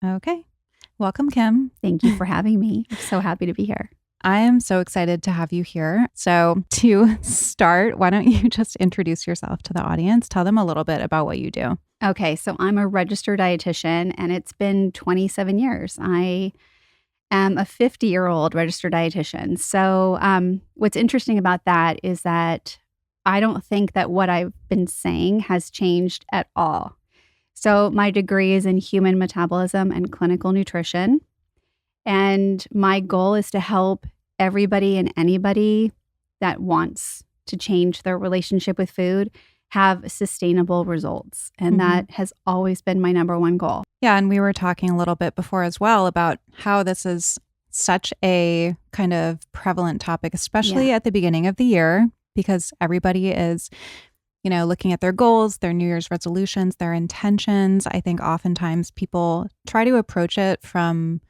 Okay. Welcome, Kim. Thank you for having me. I'm so happy to be here. I am so excited to have you here. So, to start, why don't you just introduce yourself to the audience? Tell them a little bit about what you do. Okay, so I'm a registered dietitian and it's been 27 years. I am a 50-year-old registered dietitian. So, what's interesting about that is that I don't think that what I've been saying has changed at all. So, my degree is in human metabolism and clinical nutrition. And my goal is to help everybody and anybody that wants to change their relationship with food have sustainable results. And that has always been my number one goal. Yeah. And we were talking a little bit before as well about how this is such a kind of prevalent topic, especially at the beginning of the year, because everybody is, looking at their goals, their New Year's resolutions, their intentions. I think oftentimes people try to approach it from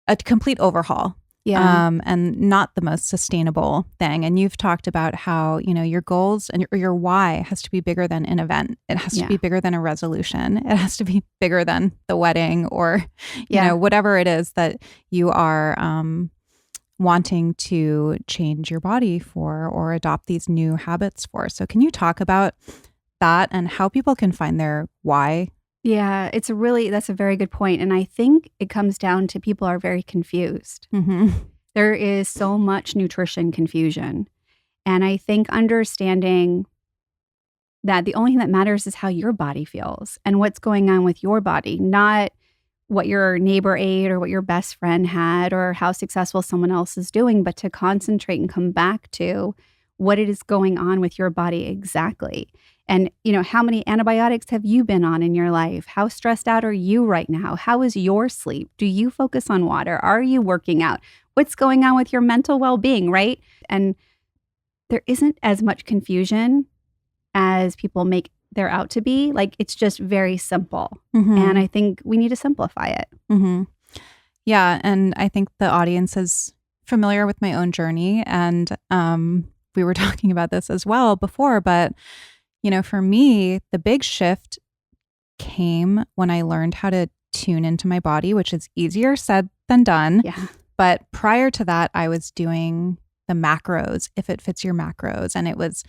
a complete overhaul. And not the most sustainable thing. And you've talked about how, your goals and your why has to be bigger than an event. It has to be bigger than a resolution. It has to be bigger than the wedding or, whatever it is that you are wanting to change your body for or adopt these new habits for. So can you talk about that and how people can find their why? Yeah, that's a very good point. And I think it comes down to people are very confused. There is so much nutrition confusion. And I think understanding that the only thing that matters is how your body feels and what's going on with your body, not what your neighbor ate or what your best friend had or how successful someone else is doing, but to concentrate and come back to what it is going on with your body exactly. And, how many antibiotics have you been on in your life? How stressed out are you right now? How is your sleep? Do you focus on water? Are you working out? What's going on with your mental well-being, right? And there isn't as much confusion as people make there out to be. Like, it's just very simple. And I think we need to simplify it. Yeah. And I think the audience is familiar with my own journey. And we were talking about this as well before, but for me, the big shift came when I learned how to tune into my body, which is easier said than done. Yeah. But prior to that, I was doing the macros, if it fits your macros. And it was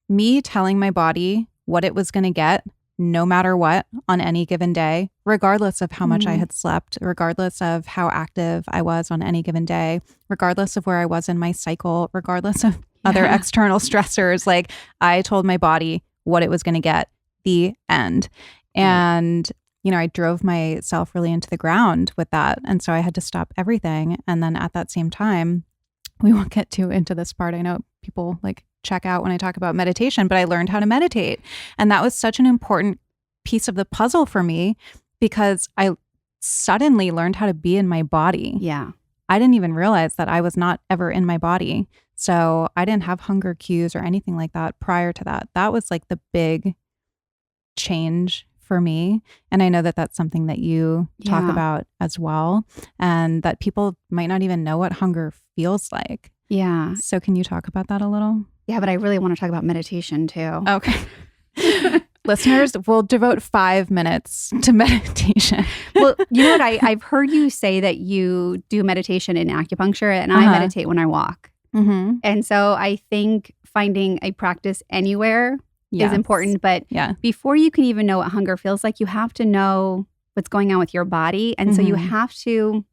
me telling my body what it was going to get, no matter what, on any given day, regardless of how much I had slept, regardless of how active I was on any given day, regardless of where I was in my cycle, regardless of other external stressors. Like, I told my body what it was going to get, the end. And, I drove myself really into the ground with that. And so I had to stop everything. And then at that same time, we won't get too into this part. I know people check out when I talk about meditation, but I learned how to meditate. And that was such an important piece of the puzzle for me because I suddenly learned how to be in my body. Yeah. I didn't even realize that I was not ever in my body. So I didn't have hunger cues or anything like that prior to that. That was the big change for me. And I know that that's something that you talk about as well, and that people might not even know what hunger feels like. Yeah. So can you talk about that a little? Yeah, but I really want to talk about meditation too. Okay. Listeners, we'll devote 5 minutes to meditation. Well, you know what? I've heard you say that you do meditation in acupuncture, and I meditate when I walk. And so I think finding a practice anywhere is important. But before you can even know what hunger feels like, you have to know what's going on with your body. And so you have to,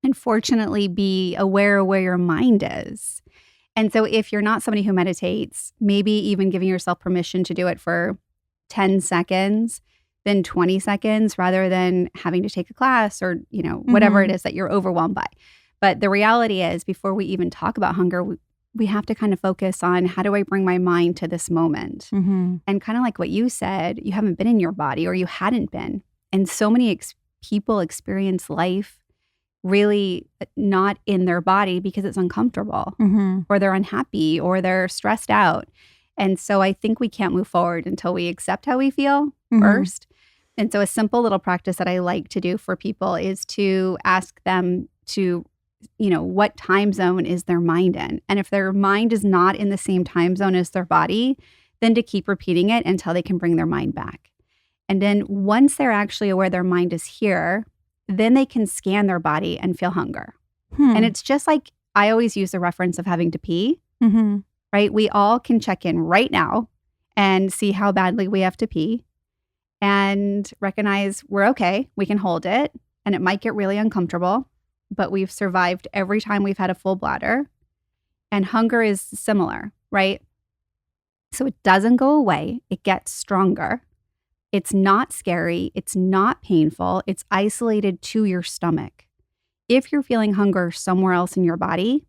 unfortunately, be aware of where your mind is. And so if you're not somebody who meditates, maybe even giving yourself permission to do it for 10 seconds, then 20 seconds, rather than having to take a class or, whatever it is that you're overwhelmed by. But the reality is, before we even talk about hunger, we have to kind of focus on, how do I bring my mind to this moment? And kind of like what you said, you haven't been in your body, or you hadn't been. And so many people experience life really not in their body because it's uncomfortable, or they're unhappy, or they're stressed out. And so I think we can't move forward until we accept how we feel first. And so a simple little practice that I like to do for people is to ask them to, what time zone is their mind in? And if their mind is not in the same time zone as their body, then to keep repeating it until they can bring their mind back. And then once they're actually aware their mind is here, then they can scan their body and feel hunger. And it's just like, I always use the reference of having to pee, right? We all can check in right now and see how badly we have to pee and recognize we're okay. We can hold it, and it might get really uncomfortable, but we've survived every time we've had a full bladder. And hunger is similar, right? So it doesn't go away. It gets stronger. It's not scary. It's not painful. It's isolated to your stomach. If you're feeling hunger somewhere else in your body,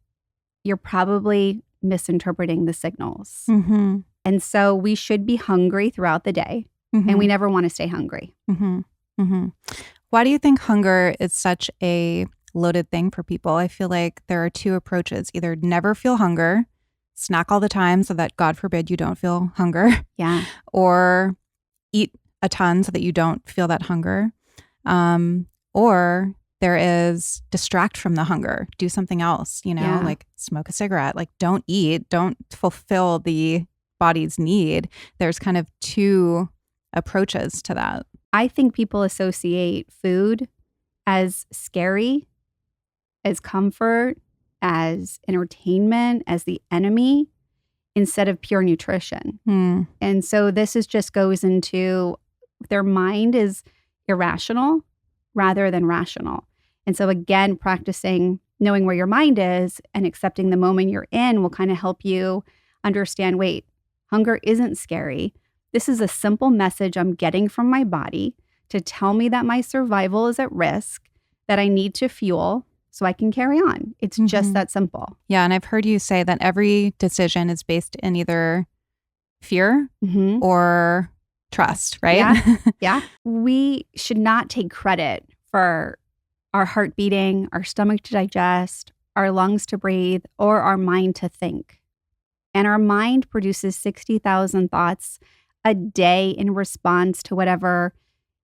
you're probably misinterpreting the signals. And so we should be hungry throughout the day, and we never want to stay hungry. Why do you think hunger is such a loaded thing for people? I feel like there are two approaches. Either never feel hunger, snack all the time so that, God forbid, you don't feel hunger. Yeah. Or eat a ton so that you don't feel that hunger. Or there is distract from the hunger, do something else, like smoke a cigarette, like don't eat, don't fulfill the body's need. There's kind of two approaches to that. I think people associate food as scary, as comfort, as entertainment, as the enemy, instead of pure nutrition. And so this just goes into their mind is irrational rather than rational. And so again, practicing knowing where your mind is and accepting the moment you're in will kind of help you understand, wait, hunger isn't scary. This is a simple message I'm getting from my body to tell me that my survival is at risk, that I need to fuel so I can carry on. It's just that simple. Yeah. And I've heard you say that every decision is based in either fear or trust, right? Yeah. We should not take credit for our heart beating, our stomach to digest, our lungs to breathe, or our mind to think. And our mind produces 60,000 thoughts a day in response to whatever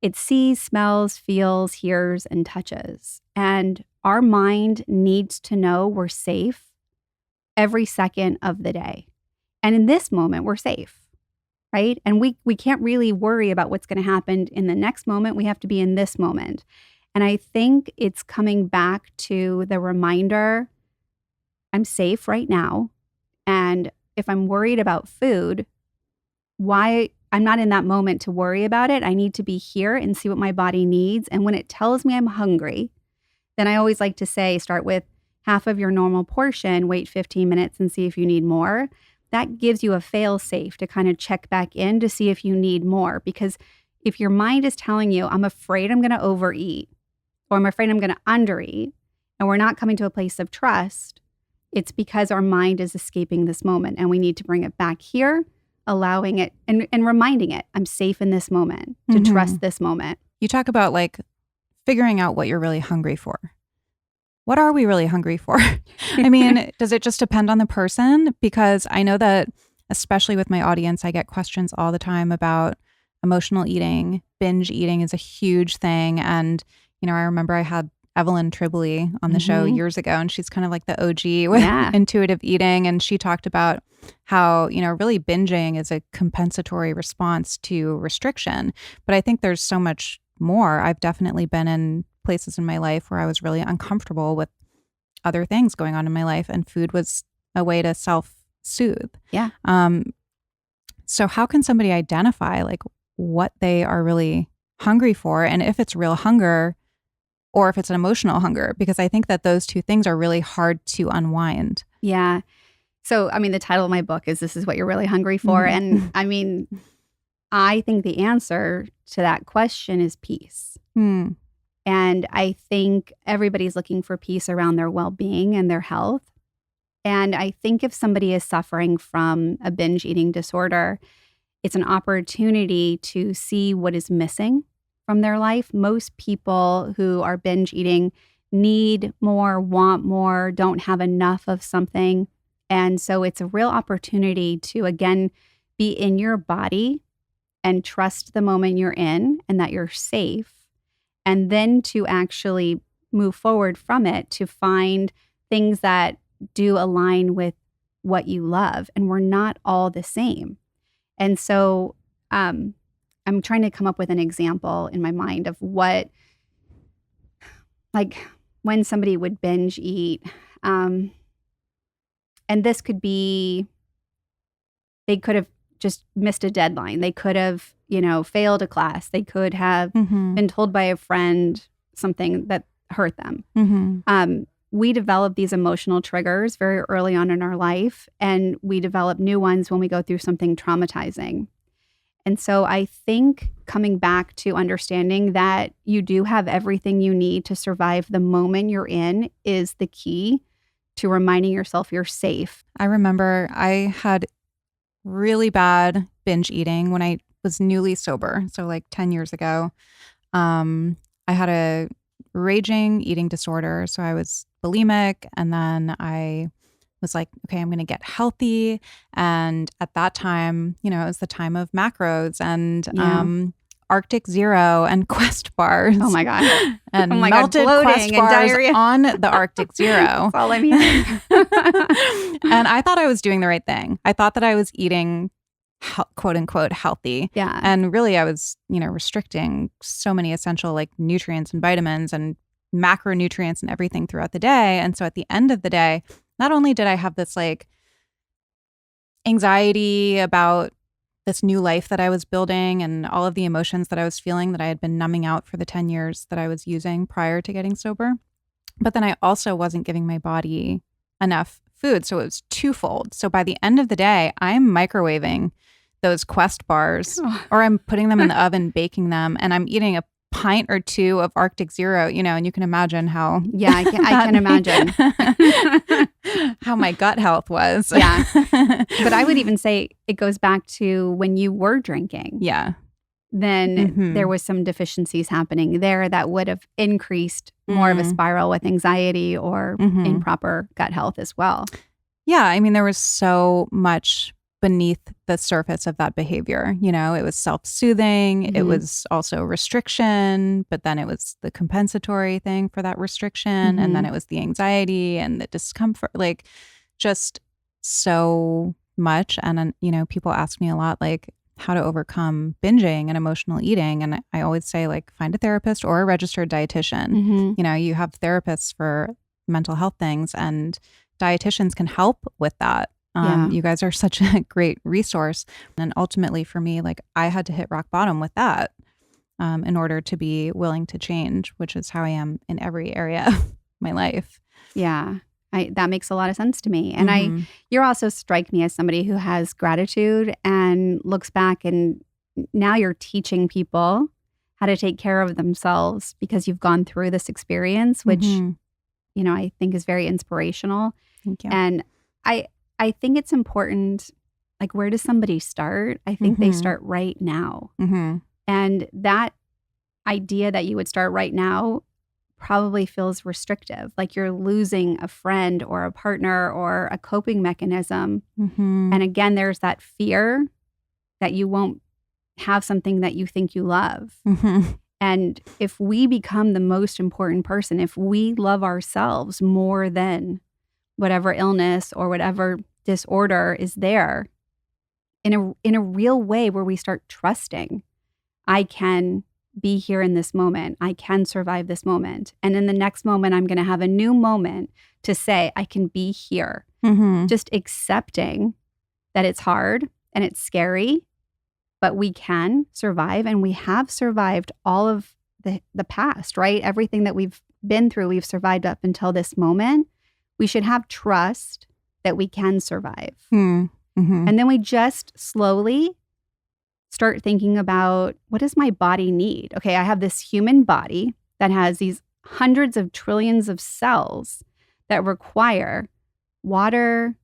it sees, smells, feels, hears, and touches. And our mind needs to know we're safe every second of the day. And in this moment, we're safe. Right? And we can't really worry about what's going to happen in the next moment. We have to be in this moment. And I think it's coming back to the reminder, I'm safe right now. And if I'm worried about food, why I'm not in that moment to worry about it. I need to be here and see what my body needs. And when it tells me I'm hungry, then I always like to say, start with half of your normal portion, wait 15 minutes and see if you need more. That gives you a fail safe to kind of check back in to see if you need more. Because if your mind is telling you, I'm afraid I'm going to overeat, or I'm afraid I'm going to undereat, and we're not coming to a place of trust, it's because our mind is escaping this moment, and we need to bring it back here, allowing it and reminding it, I'm safe in this moment, to trust this moment. You talk about like figuring out what you're really hungry for. What are we really hungry for? I mean, does it just depend on the person? Because I know that, especially with my audience, I get questions all the time about emotional eating. Binge eating is a huge thing. And, I remember I had Evelyn Tribole on the show years ago, and she's kind of like the OG with intuitive eating. And she talked about how, really binging is a compensatory response to restriction. But I think there's so much more. I've definitely been in places in my life where I was really uncomfortable with other things going on in my life, and food was a way to self-soothe. Yeah. So how can somebody identify like what they are really hungry for, and if it's real hunger or if it's an emotional hunger? Because I think that those two things are really hard to unwind. Yeah. So, I mean, the title of my book is This Is What You're Really Hungry For. And I mean, I think the answer to that question is peace. And I think everybody's looking for peace around their well-being and their health. And I think if somebody is suffering from a binge eating disorder, it's an opportunity to see what is missing from their life. Most people who are binge eating need more, want more, don't have enough of something. And so it's a real opportunity to, again, be in your body and trust the moment you're in and that you're safe. And then to actually move forward from it to find things that do align with what you love. And we're not all the same. And so I'm trying to come up with an example in my mind of what like when somebody would binge eat, and this could be, they could have just missed a deadline. They could have, failed a class. They could have been told by a friend something that hurt them. We develop these emotional triggers very early on in our life, and we develop new ones when we go through something traumatizing. And so I think coming back to understanding that you do have everything you need to survive the moment you're in is the key to reminding yourself you're safe. I remember I had really bad binge eating when I was newly sober. So like 10 years ago, I had a raging eating disorder. So I was bulimic, and then I was like, okay, I'm going to get healthy. And at that time, it was the time of macros and Arctic Zero and Quest bars. Oh my God. And melted Quest bars on the Arctic Zero. That's all I'm eating. And I thought I was doing the right thing. I thought that I was eating quote unquote healthy. Yeah. And really I was, restricting so many essential like nutrients and vitamins and macronutrients and everything throughout the day. And so at the end of the day, not only did I have this like anxiety about this new life that I was building and all of the emotions that I was feeling that I had been numbing out for the 10 years that I was using prior to getting sober, but then I also wasn't giving my body enough food. So it was twofold. So by the end of the day, I'm microwaving those Quest bars or I'm putting them in the oven, baking them, and I'm eating a pint or two of Arctic Zero, and you can imagine how. Yeah, I can imagine how my gut health was. Yeah. But I would even say it goes back to when you were drinking. Yeah. Then there was some deficiencies happening there that would have increased more of a spiral with anxiety or improper gut health as well. Yeah. I mean, there was so much beneath the surface of that behavior. It was self-soothing. It was also restriction, but then it was the compensatory thing for that restriction. And then it was the anxiety and the discomfort, like just so much. And then, people ask me a lot, like how to overcome binging and emotional eating. And I always say like, find a therapist or a registered dietitian. You have therapists for mental health things, and dietitians can help with that. You guys are such a great resource. And ultimately for me, like I had to hit rock bottom with that in order to be willing to change, which is how I am in every area of my life. Yeah, that makes a lot of sense to me. And you also strike me as somebody who has gratitude and looks back, and now you're teaching people how to take care of themselves because you've gone through this experience, which, I think is very inspirational. Thank you. And I think it's important, like, where does somebody start? I think they start right now. And that idea that you would start right now probably feels restrictive, like you're losing a friend or a partner or a coping mechanism. And again, there's that fear that you won't have something that you think you love. And if we become the most important person, if we love ourselves more than whatever illness or whatever disorder is there, in a real way where we start trusting, I can be here in this moment. I can survive this moment. And in the next moment, I'm going to have a new moment to say, I can be here. Just accepting that it's hard and it's scary, but we can survive, and we have survived all of the past, right? Everything that we've been through, we've survived up until this moment. We should have trust that we can survive. And then we just slowly start thinking about, what does my body need? Okay, I have this human body that has these hundreds of trillions of cells that require water,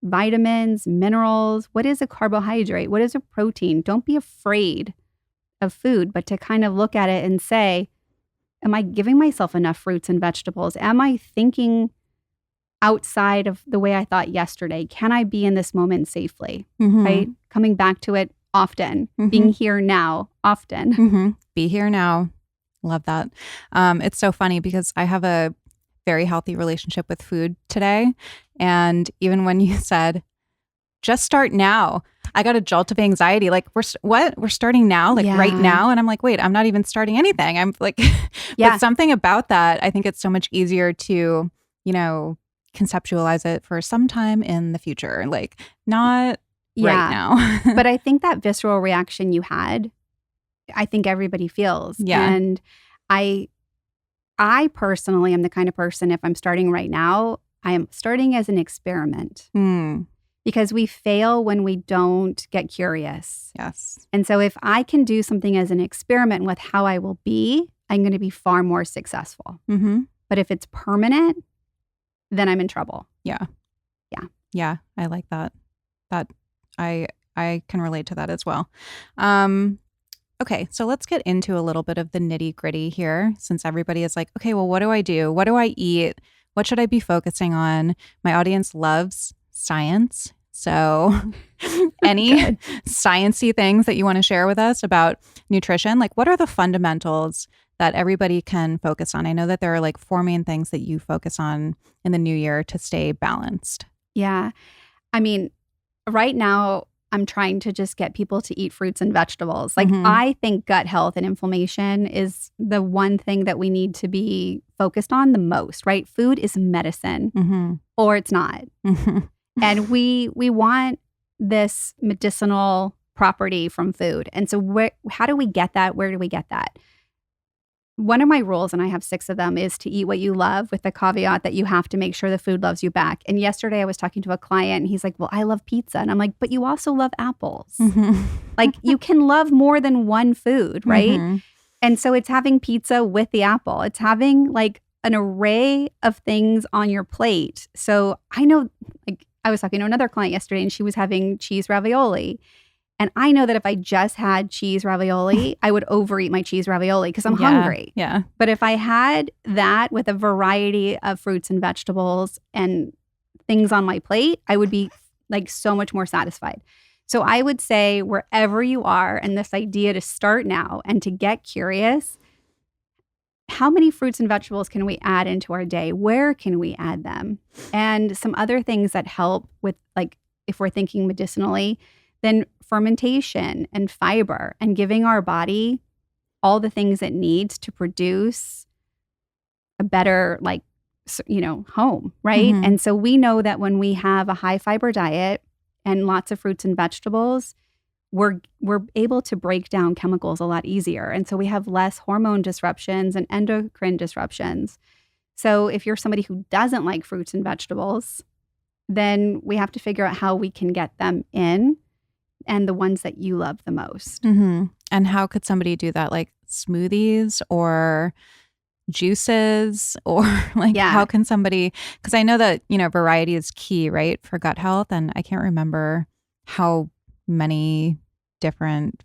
vitamins, minerals. What is a carbohydrate? What is a protein? Don't be afraid of food, but to kind of look at it and say, am I giving myself enough fruits and vegetables? Am I thinking outside of the way I thought yesterday? Can I be in this moment safely? Right? Coming back to it often, being here now often. Be here now. Love that. It's so funny because I have a very healthy relationship with food today. And even when you said, just start now. I got a jolt of anxiety. Like, we're starting now, like right now. And I'm like, wait, I'm not even starting anything. I'm like, but something about that, I think it's so much easier to, conceptualize it for some time in the future, like not right now. But I think that visceral reaction you had, I think everybody feels. Yeah. And I personally am the kind of person, if I'm starting right now, I am starting as an experiment. Because we fail when we don't get curious. Yes. And so if I can do something as an experiment with how I will be, I'm going to be far more successful. But if it's permanent, then I'm in trouble. Yeah. I like that. I can relate to that as well. Okay, so let's get into a little bit of the nitty gritty here, since everybody is like, okay, well, what do I do? What do I eat? What should I be focusing on? My audience loves science. So any sciencey things that you want to share with us about nutrition, like what are the fundamentals that everybody can focus on? I know that there are like 4 main things that you focus on in the new year to stay balanced. Yeah. I mean, right now, I'm trying to just get people to eat fruits and vegetables. Like, I think gut health and inflammation is the one thing that we need to be focused on the most, right? Food is medicine or it's not. And we want this medicinal property from food. And so how do we get that? Where do we get that? One of my rules, and I have 6 of them, is to eat what you love, with the caveat that you have to make sure the food loves you back. And yesterday I was talking to a client and he's like, well, I love pizza. And I'm like, but you also love apples. Like, you can love more than one food, right? And so it's having pizza with the apple. It's having like an array of things on your plate. So I know, like, I was talking to another client yesterday and she was having cheese ravioli. And I know that if I just had cheese ravioli, I would overeat my cheese ravioli because I'm hungry. Yeah. But if I had that with a variety of fruits and vegetables and things on my plate, I would be like so much more satisfied. So I would say wherever you are, and this idea to start now and to get curious, how many fruits and vegetables can we add into our day? Where can we add them? And some other things that help with, like, if we're thinking medicinally, then fermentation and fiber and giving our body all the things it needs to produce a better, like, home, right? And so we know that when we have a high fiber diet and lots of fruits and vegetables, we're able to break down chemicals a lot easier. And so we have less hormone disruptions and endocrine disruptions. So if you're somebody who doesn't like fruits and vegetables, then we have to figure out how we can get them in, and the ones that you love the most. And how could somebody do that? Like smoothies or juices, or like how can somebody, because I know that, variety is key, right, for gut health. And I can't remember how many different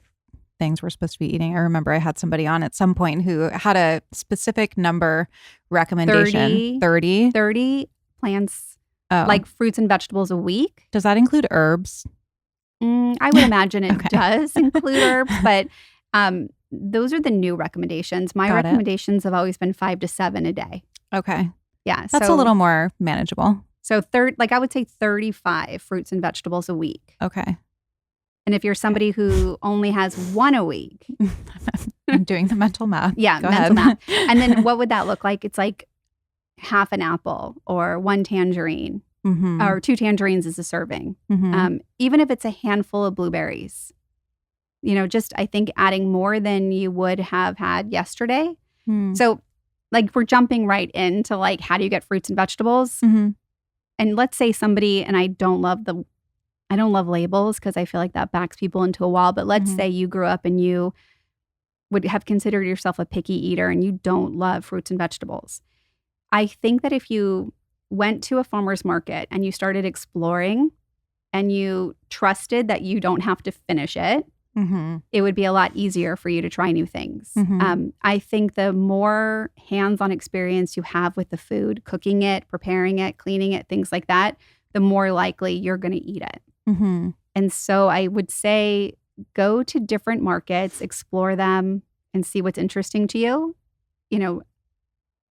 things we're supposed to be eating. I remember I had somebody on at some point who had a specific number recommendation. 30 plants, like fruits and vegetables a week. Does that include herbs? I would imagine it does include herbs, but those are the new recommendations. My recommendations have always been 5 to 7 a day. Okay. Yeah. That's a little more manageable. So I would say 35 fruits and vegetables a week. Okay. And if you're somebody who only has 1 a week. I'm doing the mental math. Yeah, mental math. And then what would that look like? It's like half an apple or 1 tangerine. Or 2 tangerines is a serving. Even if it's a handful of blueberries, just, I think, adding more than you would have had yesterday. So, like, we're jumping right into, like, how do you get fruits and vegetables? And let's say somebody, and I don't love labels because I feel like that backs people into a wall. But let's say you grew up and you would have considered yourself a picky eater and you don't love fruits and vegetables. I think that if you went to a farmer's market and you started exploring and you trusted that you don't have to finish it, it would be a lot easier for you to try new things. I think the more hands-on experience you have with the food, cooking it, preparing it, cleaning it, things like that, the more likely you're going to eat it. And so I would say go to different markets, explore them, and see what's interesting to you.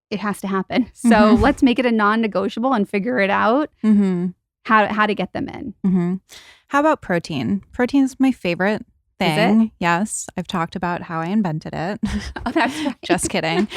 It has to happen. So let's make it a non-negotiable and figure it out. how to get them in. Mm-hmm. How about protein? Protein is my favorite thing. Is it? Yes. I've talked about how I invented it. Oh, that's right. Just kidding.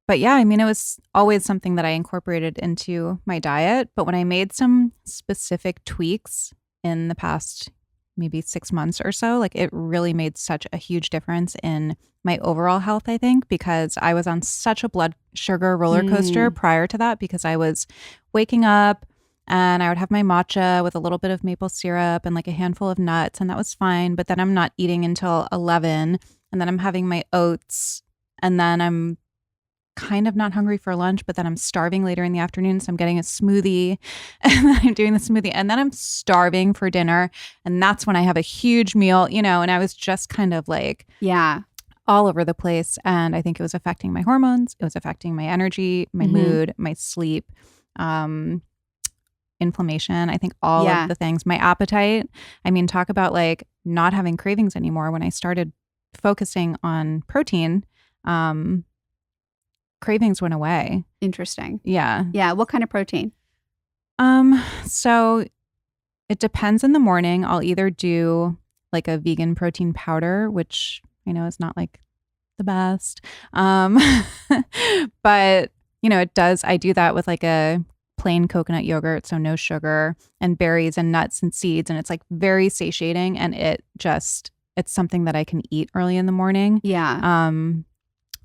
But yeah, I mean, it was always something that I incorporated into my diet. But when I made some specific tweaks in the past maybe 6 months or so, like it really made such a huge difference in my overall health, I think, because I was on such a blood sugar roller coaster prior to that, because I was waking up and I would have my matcha with a little bit of maple syrup and like a handful of nuts, and that was fine. But then I'm not eating until 11, and then I'm having my oats, and then I'm kind of not hungry for lunch, but then I'm starving later in the afternoon. So I'm getting a smoothie and then I'm doing the smoothie, and then I'm starving for dinner. And that's when I have a huge meal, and I was just kind of like, all over the place. And I think it was affecting my hormones. It was affecting my energy, my mood, my sleep, inflammation. I think all of the things, my appetite. I mean, talk about like not having cravings anymore. When I started focusing on protein, cravings went away. Interesting. Yeah. Yeah. What kind of protein? So it depends in the morning. I'll either do like a vegan protein powder, which I know is not like the best. But it does. I do that with like a plain coconut yogurt, so no sugar, and berries and nuts and seeds. And it's like very satiating, and it's something that I can eat early in the morning. Yeah.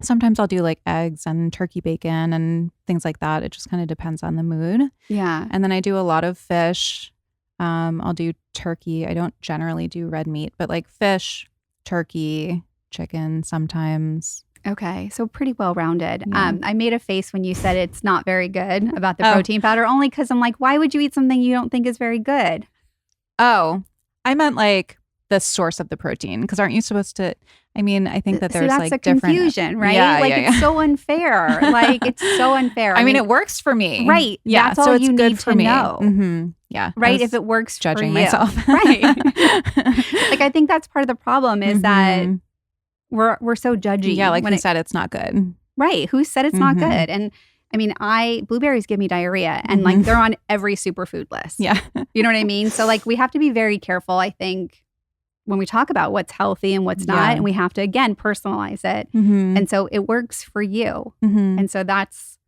Sometimes I'll do like eggs and turkey bacon and things like that. It just kind of depends on the mood. Yeah. And then I do a lot of fish. I'll do turkey. I don't generally do red meat, but like fish, turkey, chicken sometimes. Okay. So pretty well-rounded. Yeah. I made a face when you said it's not very good about the protein powder, only because I'm like, why would you eat something you don't think is very good? Oh, I meant like the source of the protein, because aren't you supposed to? I mean, I think that there's that's like a confusion, right? Yeah, it's so unfair. Like it's so unfair. I mean, it works for me, right? Yeah, that's all so it's you good need for to me. know, Yeah, right? If it works judging for you. myself, right? Like I think that's part of the problem is that we're so judgy. Yeah, like who said it's not good? Right? Who said it's not good? And I mean, blueberries give me diarrhea, and like they're on every superfood list. Yeah, you know what I mean. So like we have to be very careful, I think, when we talk about what's healthy and what's not, and we have to, again, personalize it. And so it works for you. And so that's,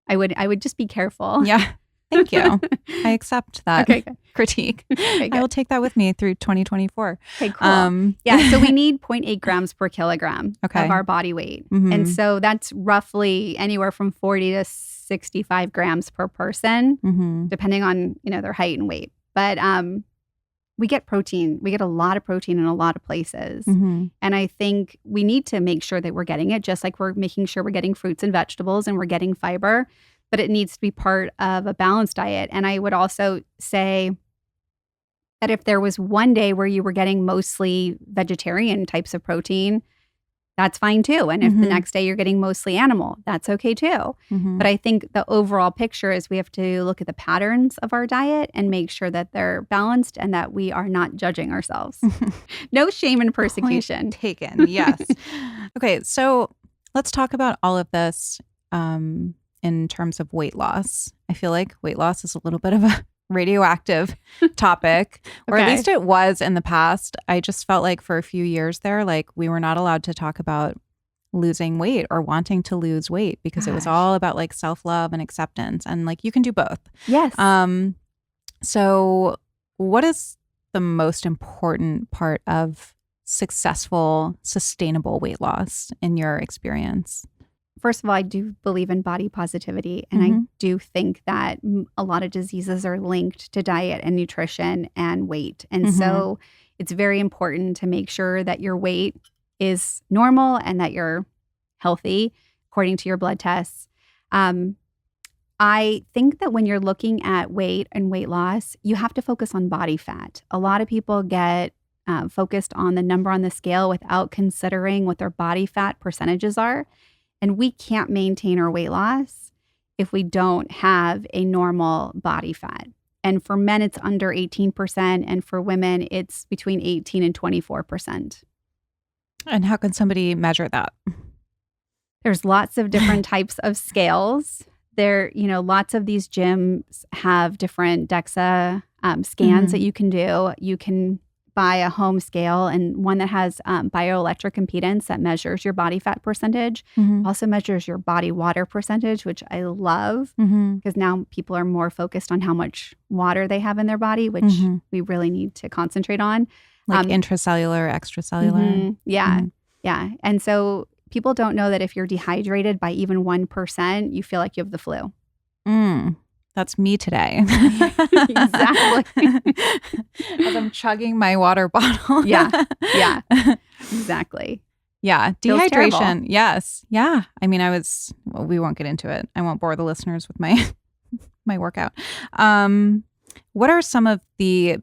I would just be careful. Yeah. Thank you. I accept that critique. Okay, I will take that with me through 2024. Okay, cool. Yeah. So we need 0.8 grams per kilogram of our body weight. And so that's roughly anywhere from 40 to 65 grams per person, depending on, their height and weight. But, we get protein. We get a lot of protein in a lot of places. And I think we need to make sure that we're getting it, just like we're making sure we're getting fruits and vegetables and we're getting fiber, but it needs to be part of a balanced diet. And I would also say that if there was one day where you were getting mostly vegetarian types of protein, that's fine too. And if the next day you're getting mostly animal, that's okay too. But I think the overall picture is we have to look at the patterns of our diet and make sure that they're balanced and that we are not judging ourselves. No shame and persecution. Point taken. Yes. Okay. So let's talk about all of this in terms of weight loss. I feel like weight loss is a little bit of a radioactive topic, or at least it was in the past. I just felt like for a few years there, like we were not allowed to talk about losing weight or wanting to lose weight because it was all about like self-love and acceptance, and like you can do both. Yes. So what is the most important part of successful, sustainable weight loss in your experience? First of all, I do believe in body positivity. And I do think that a lot of diseases are linked to diet and nutrition and weight. And so it's very important to make sure that your weight is normal and that you're healthy according to your blood tests. I think that when you're looking at weight and weight loss, you have to focus on body fat. A lot of people get focused on the number on the scale without considering what their body fat percentages are. And we can't maintain our weight loss if we don't have a normal body fat. And for men, it's under 18%. And for women, it's between 18 and 24%. And how can somebody measure that? There's lots of different types of scales. there, lots of these gyms have different DEXA scans that you can do. You can buy a home scale and one that has bioelectric impedance that measures your body fat percentage, also measures your body water percentage, which I love because now people are more focused on how much water they have in their body, which we really need to concentrate on. Like intracellular, extracellular. Yeah. And so people don't know that if you're dehydrated by even 1%, you feel like you have the flu. That's me today. Exactly. As I'm chugging my water bottle. Yeah, exactly. Yeah, dehydration. Yes. Yeah. I mean, we won't get into it. I won't bore the listeners with my workout. What are some of the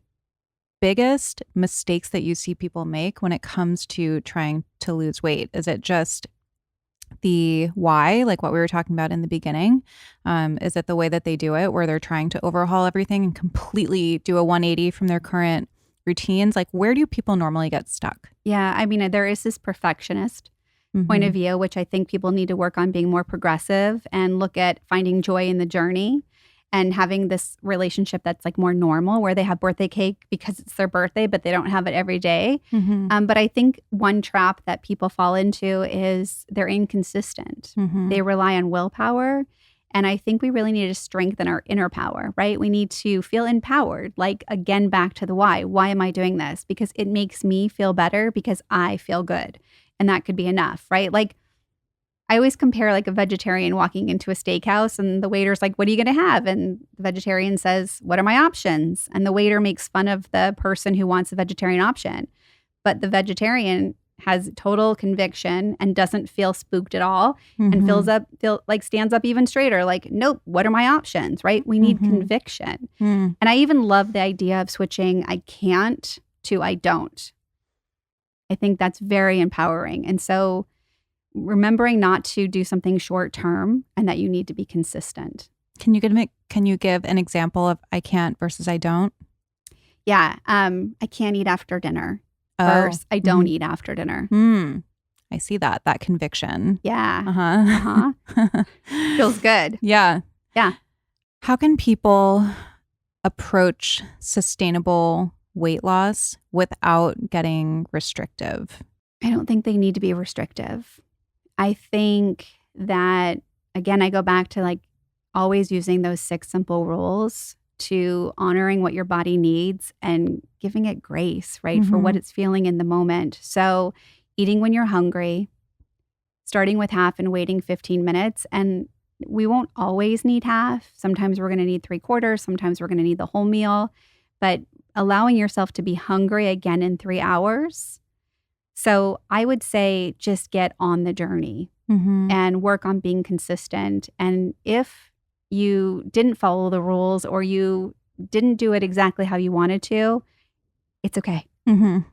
biggest mistakes that you see people make when it comes to trying to lose weight? Is it just the why, like what we were talking about in the beginning? Is it the way that they do it, where they're trying to overhaul everything and completely do a 180 from their current routines? Like, where do people normally get stuck? Yeah, I mean, there is this perfectionist point of view, which I think people need to work on being more progressive and look at finding joy in the journey and having this relationship that's like more normal, where they have birthday cake because it's their birthday, but they don't have it every day. But I think one trap that people fall into is they're inconsistent. They rely on willpower. And I think we really need to strengthen our inner power, right? We need to feel empowered. Like, again, back to the why. Why am I doing this? Because it makes me feel better because I feel good. And that could be enough, right? Like, I always compare like a vegetarian walking into a steakhouse and the waiter's like, what are you going to have? And the vegetarian says, what are my options? And the waiter makes fun of the person who wants a vegetarian option. But the vegetarian has total conviction and doesn't feel spooked at all and stands up even straighter. Like, nope, what are my options, right? We need conviction. And I even love the idea of switching I can't to I don't. I think that's very empowering. And so remembering not to do something short term and that you need to be consistent. Can you give an example of I can't versus I don't? Yeah. I can't eat after dinner versus I don't eat after dinner. I see that conviction. Yeah. Feels good. Yeah. Yeah. How can people approach sustainable weight loss without getting restrictive? I don't think they need to be restrictive. I think that, again, I go back to like always using those 6 simple rules to honoring what your body needs and giving it grace, right, for what it's feeling in the moment. So eating when you're hungry, starting with half and waiting 15 minutes. And we won't always need half. Sometimes we're going to need 3/4. Sometimes we're going to need the whole meal. But allowing yourself to be hungry again in 3 hours. So I would say just get on the journey and work on being consistent. And if you didn't follow the rules or you didn't do it exactly how you wanted to, it's okay.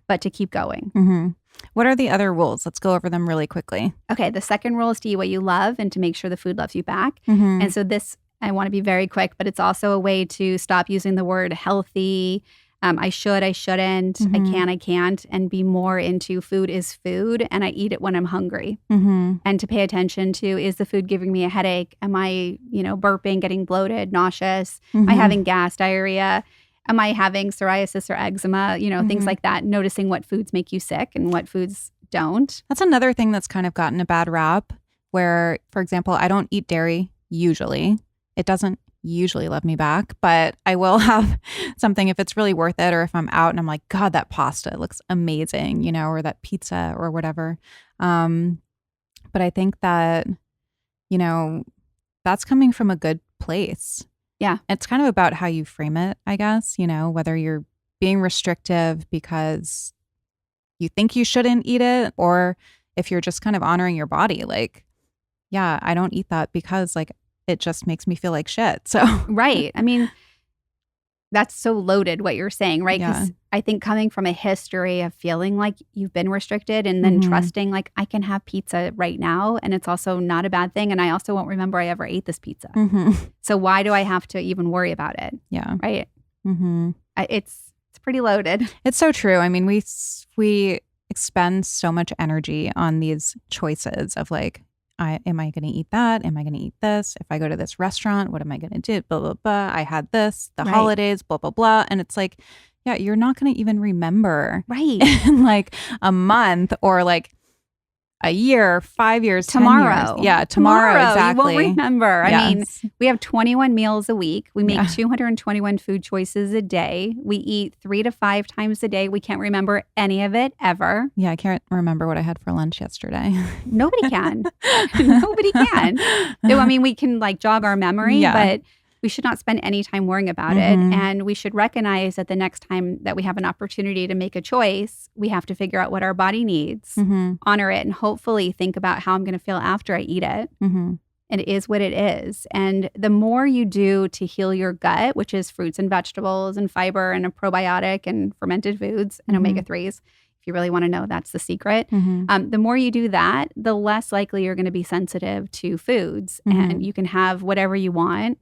But to keep going. What are the other rules? Let's go over them really quickly. Okay. The second rule is to eat what you love and to make sure the food loves you back. And so this, I want to be very quick, but it's also a way to stop using the word healthy. I should, I shouldn't, I can, I can't, and be more into food is food and I eat it when I'm hungry. And to pay attention to, is the food giving me a headache? Am I, burping, getting bloated, nauseous? Am I having gas, diarrhea? Am I having psoriasis or eczema? Things like that. Noticing what foods make you sick and what foods don't. That's another thing that's kind of gotten a bad rap where, for example, I don't eat dairy usually. It doesn't usually love me back, but I will have something if it's really worth it, or if I'm out and I'm like, God, that pasta looks amazing, or that pizza or whatever. But I think that, that's coming from a good place. Yeah. It's kind of about how you frame it, I guess, whether you're being restrictive because you think you shouldn't eat it, or if you're just kind of honoring your body, like, yeah, I don't eat that because like it just makes me feel like shit. So right. I mean, that's so loaded what you're saying, right? Because I think coming from a history of feeling like you've been restricted and then trusting like I can have pizza right now and it's also not a bad thing. And I also won't remember I ever ate this pizza. So why do I have to even worry about it? Yeah. Right. It's pretty loaded. It's so true. I mean, we expend so much energy on these choices of like, am I going to eat that? Am I going to eat this? If I go to this restaurant, what am I going to do? Blah, blah, blah. I had this, the holidays, blah, blah, blah. And it's like, yeah, you're not going to even remember in like a month or like a year, 5 years, tomorrow. 10 years. Yeah, tomorrow. Exactly. You won't remember. Yes. I mean, we have 21 meals a week. We make 221 food choices a day. We eat 3 to 5 times a day. We can't remember any of it ever. Yeah, I can't remember what I had for lunch yesterday. Nobody can. Nobody can. So, I mean, we can like jog our memory, but we should not spend any time worrying about it. And we should recognize that the next time that we have an opportunity to make a choice, we have to figure out what our body needs, honor it, and hopefully think about how I'm going to feel after I eat it. It is what it is. And the more you do to heal your gut, which is fruits and vegetables and fiber and a probiotic and fermented foods and omega-3s, if you really want to know, that's the secret. The more you do that, the less likely you're going to be sensitive to foods. And you can have whatever you want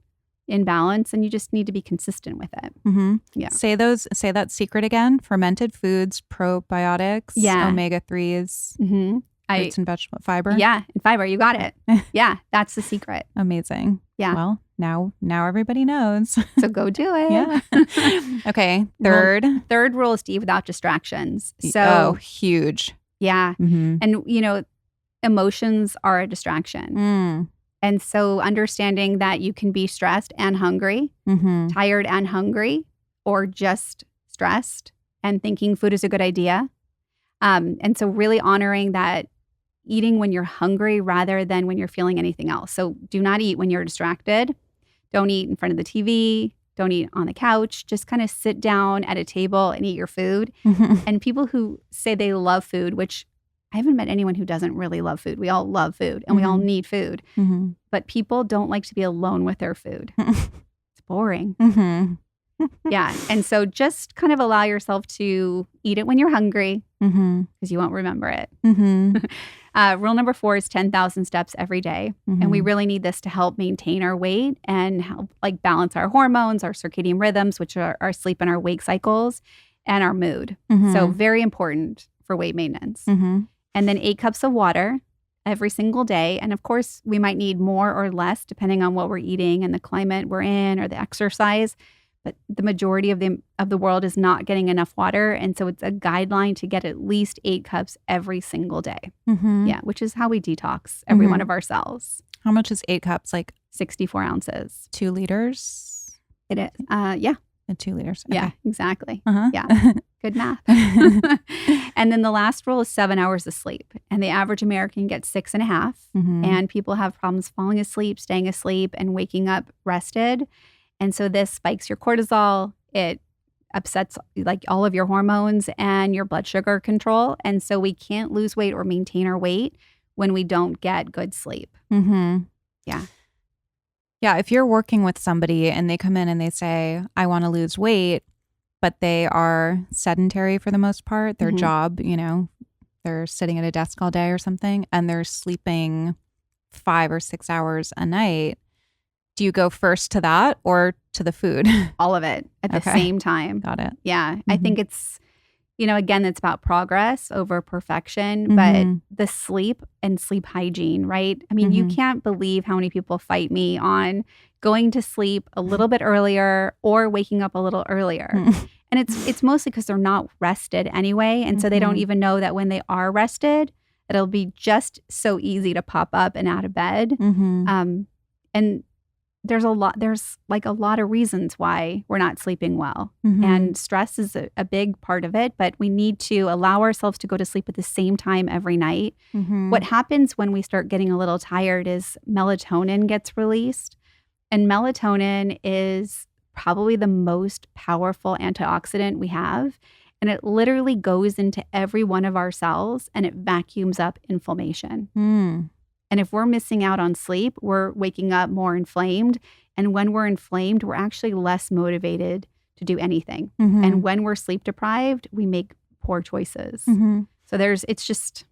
in balance, and you just need to be consistent with it. Yeah. Say that secret again. Fermented foods, probiotics, omega-3s, fruits and vegetable fiber. Yeah, and fiber. You got it. Yeah, that's the secret. Amazing. Yeah. Well, now everybody knows. So go do it. Yeah. Okay. Third rule is to eat without distractions. So huge. Yeah. And emotions are a distraction. And so understanding that you can be stressed and hungry, tired and hungry, or just stressed and thinking food is a good idea. And so really honoring that eating when you're hungry rather than when you're feeling anything else. So do not eat when you're distracted. Don't eat in front of the TV. Don't eat on the couch. Just kind of sit down at a table and eat your food. And people who say they love food, which I haven't met anyone who doesn't really love food. We all love food and we all need food. But people don't like to be alone with their food. It's boring. Yeah. And so just kind of allow yourself to eat it when you're hungry because you won't remember it. Rule number 4 is 10,000 steps every day. And we really need this to help maintain our weight and help like balance our hormones, our circadian rhythms, which are our sleep and our wake cycles, and our mood. So very important for weight maintenance. And then 8 cups of water every single day. And of course, we might need more or less depending on what we're eating and the climate we're in or the exercise. But the majority of the world is not getting enough water. And so it's a guideline to get at least 8 cups every single day. Yeah, which is how we detox every one of our cells. How much is 8 cups? Like 64 ounces. 2 liters? It is. Yeah. 2 liters. Okay. Yeah, exactly. Yeah. Good math. And then the last rule is 7 hours of sleep. And the average American gets 6.5. And people have problems falling asleep, staying asleep, and waking up rested. And so this spikes your cortisol. It upsets like all of your hormones and your blood sugar control. And so we can't lose weight or maintain our weight when we don't get good sleep. Yeah. Yeah. If you're working with somebody and they come in and they say, I want to lose weight, but they are sedentary for the most part, their job, they're sitting at a desk all day or something, and they're sleeping 5 or 6 hours a night. Do you go first to that or to the food? All of it at the same time. Got it. Yeah. I think it's, again, it's about progress over perfection, but the sleep and sleep hygiene, right? I mean, you can't believe how many people fight me on going to sleep a little bit earlier or waking up a little earlier. And it's mostly because they're not rested anyway. And so they don't even know that when they are rested, it'll be just so easy to pop up and out of bed. And there's a lot of reasons why we're not sleeping well. And stress is a big part of it, but we need to allow ourselves to go to sleep at the same time every night. What happens when we start getting a little tired is melatonin gets released. And melatonin is probably the most powerful antioxidant we have. And it literally goes into every one of our cells and it vacuums up inflammation. And if we're missing out on sleep, we're waking up more inflamed. And when we're inflamed, we're actually less motivated to do anything. And when we're sleep deprived, we make poor choices. So it's just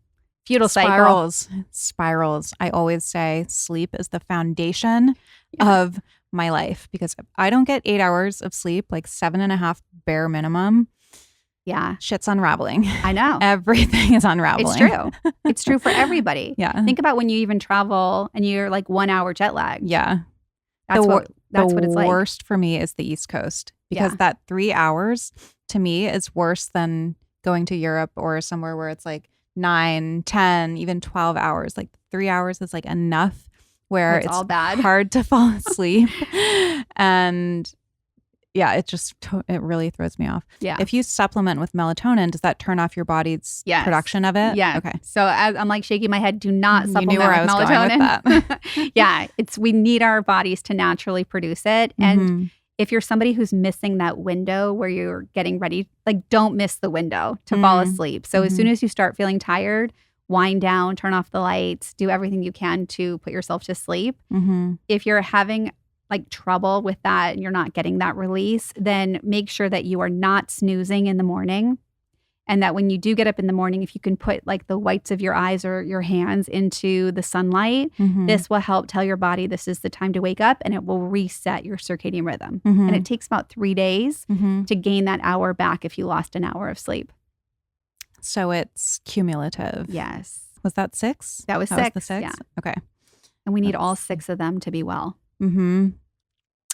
futile spirals. I always say sleep is the foundation of my life because if I don't get 8 hours of sleep, like 7.5 bare minimum, Yeah. Shit's unraveling. I know. Everything is unraveling. It's true. It's true for everybody. Yeah. Think about when you even travel and you're like 1 hour jet lag. Yeah. That's what it's like. The worst for me is the East Coast because that 3 hours to me is worse than going to Europe or somewhere where it's like 9, 10, even 12 hours. Like 3 hours is like enough where it's all bad. Hard to fall asleep. And yeah, it really throws me off. Yeah. If you supplement with melatonin, does that turn off your body's production of it? Yeah. Okay. So I'm like shaking my head. Do not supplement you knew where with I was melatonin. Going with that. Yeah. We need our bodies to naturally produce it. And if you're somebody who's missing that window where you're getting ready, like don't miss the window to fall asleep. So as soon as you start feeling tired, wind down, turn off the lights, do everything you can to put yourself to sleep. If you're having like trouble with that and you're not getting that release, then make sure that you are not snoozing in the morning. And that when you do get up in the morning, if you can put like the whites of your eyes or your hands into the sunlight, this will help tell your body this is the time to wake up, and it will reset your circadian rhythm. And it takes about 3 days to gain that hour back if you lost an hour of sleep. So it's cumulative. Yes. Was that 6? That was 6. Was the 6? Yeah. Okay. And we need all 6 of them to be well.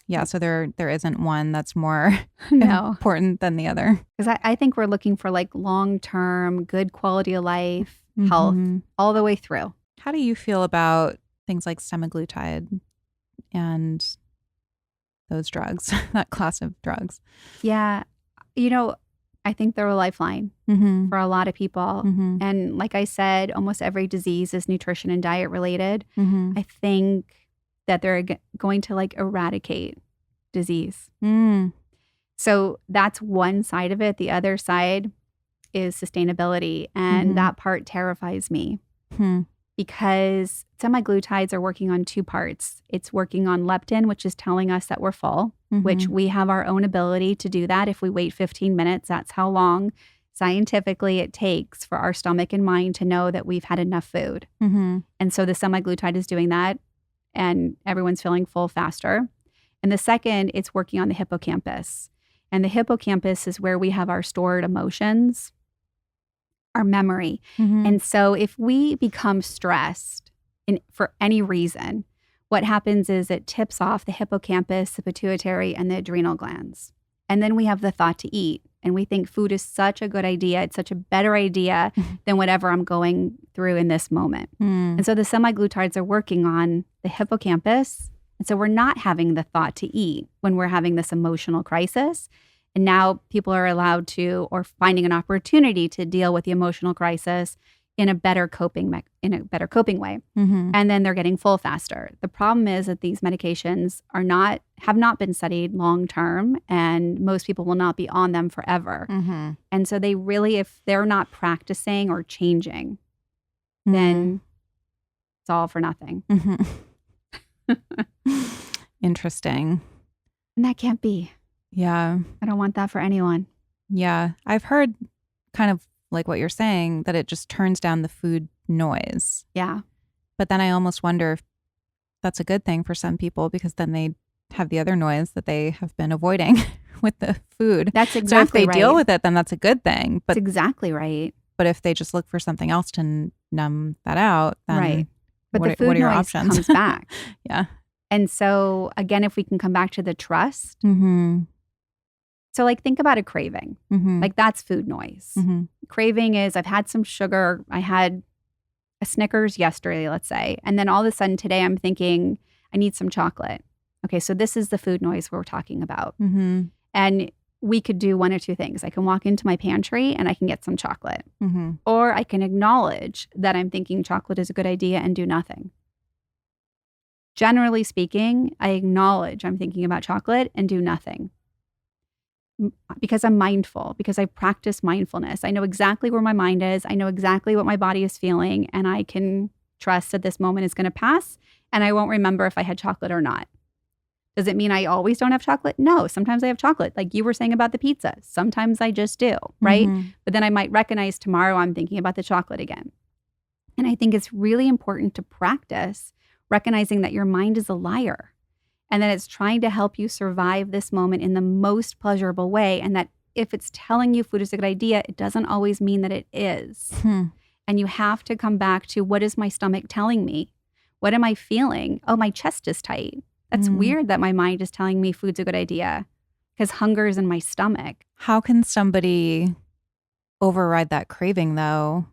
Yeah, so there isn't one that's more important than the other. Because I think we're looking for like long-term, good quality of life, health, all the way through. How do you feel about things like semaglutide and those drugs, that class of drugs? Yeah, I think they're a lifeline for a lot of people. And like I said, almost every disease is nutrition and diet related. I think that they're going to like eradicate disease. So that's one side of it. The other side is sustainability. And that part terrifies me because semaglutides are working on 2 parts. It's working on leptin, which is telling us that we're full, which we have our own ability to do that. If we wait 15 minutes, that's how long scientifically it takes for our stomach and mind to know that we've had enough food. And so the semaglutide is doing that. And everyone's feeling full faster. And the second, it's working on the hippocampus. And the hippocampus is where we have our stored emotions, our memory. And so if we become stressed for any reason, what happens is it tips off the hippocampus, the pituitary, and the adrenal glands. And then we have the thought to eat. And we think food is such a good idea. It's such a better idea than whatever I'm going through in this moment. And so the semaglutides are working on the hippocampus. And so we're not having the thought to eat when we're having this emotional crisis. And now people are allowed to, or finding an opportunity to deal with the emotional crisis in a better coping way. And then they're getting full faster. The problem is that these medications have not been studied long term, and most people will not be on them forever. And so they really, if they're not practicing or changing, then it's all for nothing. Interesting. And that can't be. Yeah. I don't want that for anyone. Yeah. I've heard kind of like what you're saying, that it just turns down the food noise. Yeah. But then I almost wonder if that's a good thing for some people, because then they have the other noise that they have been avoiding with the food. That's exactly so if they right. deal with it, then that's a good thing. But that's exactly right. But if they just look for something else to numb that out, then right. But the food what are your noise options? comes back. Yeah. And so again, if we can come back to the trust. So like think about a craving. Like that's food noise. Craving is, I've had some sugar. I had a Snickers yesterday, let's say. And then all of a sudden today I'm thinking I need some chocolate. Okay, so this is the food noise we're talking about. And we could do one or two things. I can walk into my pantry and I can get some chocolate. Or I can acknowledge that I'm thinking chocolate is a good idea and do nothing. Generally speaking, I acknowledge I'm thinking about chocolate and do nothing. Because I'm mindful, because I practice mindfulness. I know exactly where my mind is. I know exactly what my body is feeling, and I can trust that this moment is going to pass, and I won't remember if I had chocolate or not. Does it mean I always don't have chocolate? No, sometimes I have chocolate. Like you were saying about the pizza. Sometimes I just do, right? But then I might recognize tomorrow I'm thinking about the chocolate again. And I think it's really important to practice recognizing that your mind is a liar and that it's trying to help you survive this moment in the most pleasurable way, and that if it's telling you food is a good idea, it doesn't always mean that it is. And you have to come back to, what is my stomach telling me? What am I feeling? Oh, my chest is tight. That's weird that my mind is telling me food's a good idea because hunger is in my stomach. How can somebody override that craving, though,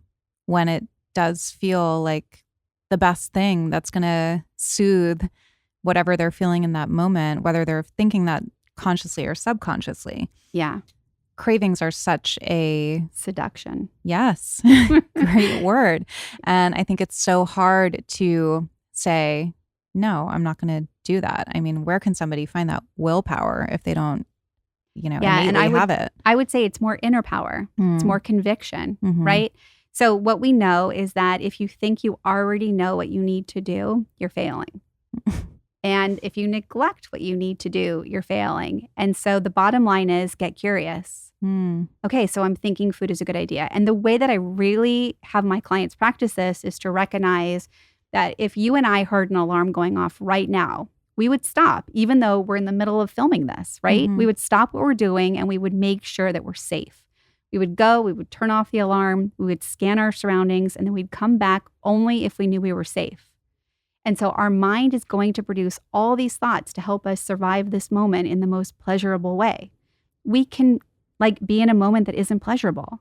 when it does feel like the best thing that's going to soothe whatever they're feeling in that moment, whether they're thinking that consciously or subconsciously? Yeah. Cravings are such a seduction. Yes. Great word. And I think it's so hard to say, no, I'm not going to do that. I mean, where can somebody find that willpower if they don't, innately have it? I would say it's more inner power. It's more conviction, right? So what we know is that if you think you already know what you need to do, you're failing. And if you neglect what you need to do, you're failing. And so the bottom line is, get curious. Okay, so I'm thinking food is a good idea. And the way that I really have my clients practice this is to recognize that if you and I heard an alarm going off right now, we would stop, even though we're in the middle of filming this, right? We would stop what we're doing and we would make sure that we're safe. We would go, we would turn off the alarm, we would scan our surroundings, and then we'd come back only if we knew we were safe. And so our mind is going to produce all these thoughts to help us survive this moment in the most pleasurable way. We can be in a moment that isn't pleasurable.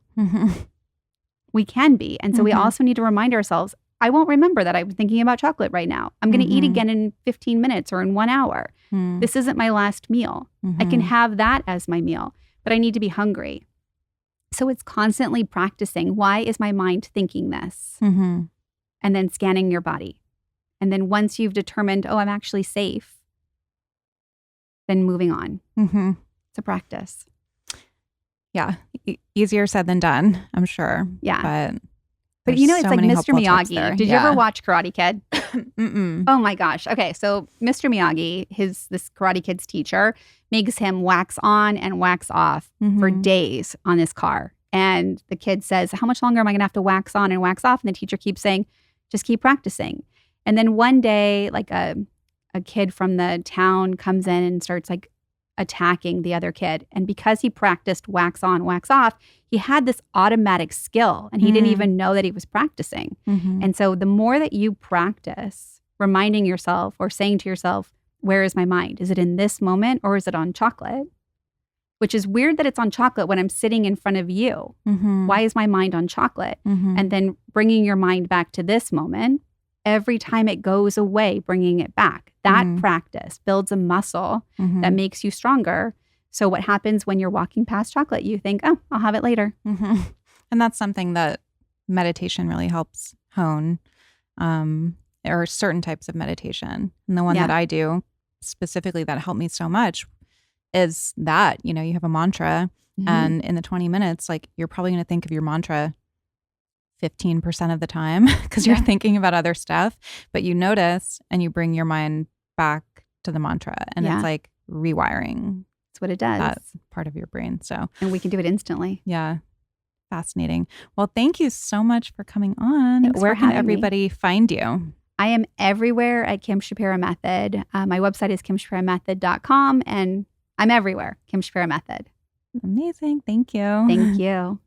We can be. And so we also need to remind ourselves, I won't remember that I'm thinking about chocolate right now. I'm going to eat again in 15 minutes or in 1 hour. This isn't my last meal. I can have that as my meal, but I need to be hungry. So it's constantly practicing. Why is my mind thinking this? And then scanning your body. And then once you've determined, oh, I'm actually safe, then moving on. It's a practice. Yeah. Easier said than done, I'm sure. Yeah. But it's like Mr. Miyagi. Did you ever watch Karate Kid? Oh my gosh. Okay. So Mr. Miyagi, this Karate Kid's teacher, makes him wax on and wax off for days on his car. And the kid says, how much longer am I going to have to wax on and wax off? And the teacher keeps saying, just keep practicing. And then one day, a kid from the town comes in and starts attacking the other kid. And because he practiced wax on, wax off, he had this automatic skill and he didn't even know that he was practicing. And so the more that you practice reminding yourself or saying to yourself, where is my mind? Is it in this moment or is it on chocolate? Which is weird that it's on chocolate when I'm sitting in front of you. Why is my mind on chocolate? And then bringing your mind back to this moment. Every time it goes away, bringing it back. That practice builds a muscle that makes you stronger. So what happens when you're walking past chocolate? You think, oh, I'll have it later. And that's something that meditation really helps hone, or certain types of meditation. And the one that I do specifically that helped me so much is that, you have a mantra and in the 20 minutes, you're probably going to think of your mantra 15% of the time because you're thinking about other stuff, but you notice and you bring your mind back to the mantra and it's like rewiring. That's what it does. That's part of your brain. So, and we can do it instantly. Yeah. Fascinating. Well, thank you so much for coming on. Thanks Where for can having everybody find you? I am everywhere at Kim Shapiro Method. My website is kimshapiromethod.com and I'm everywhere. Kim Shapiro Method. Amazing. Thank you. Thank you.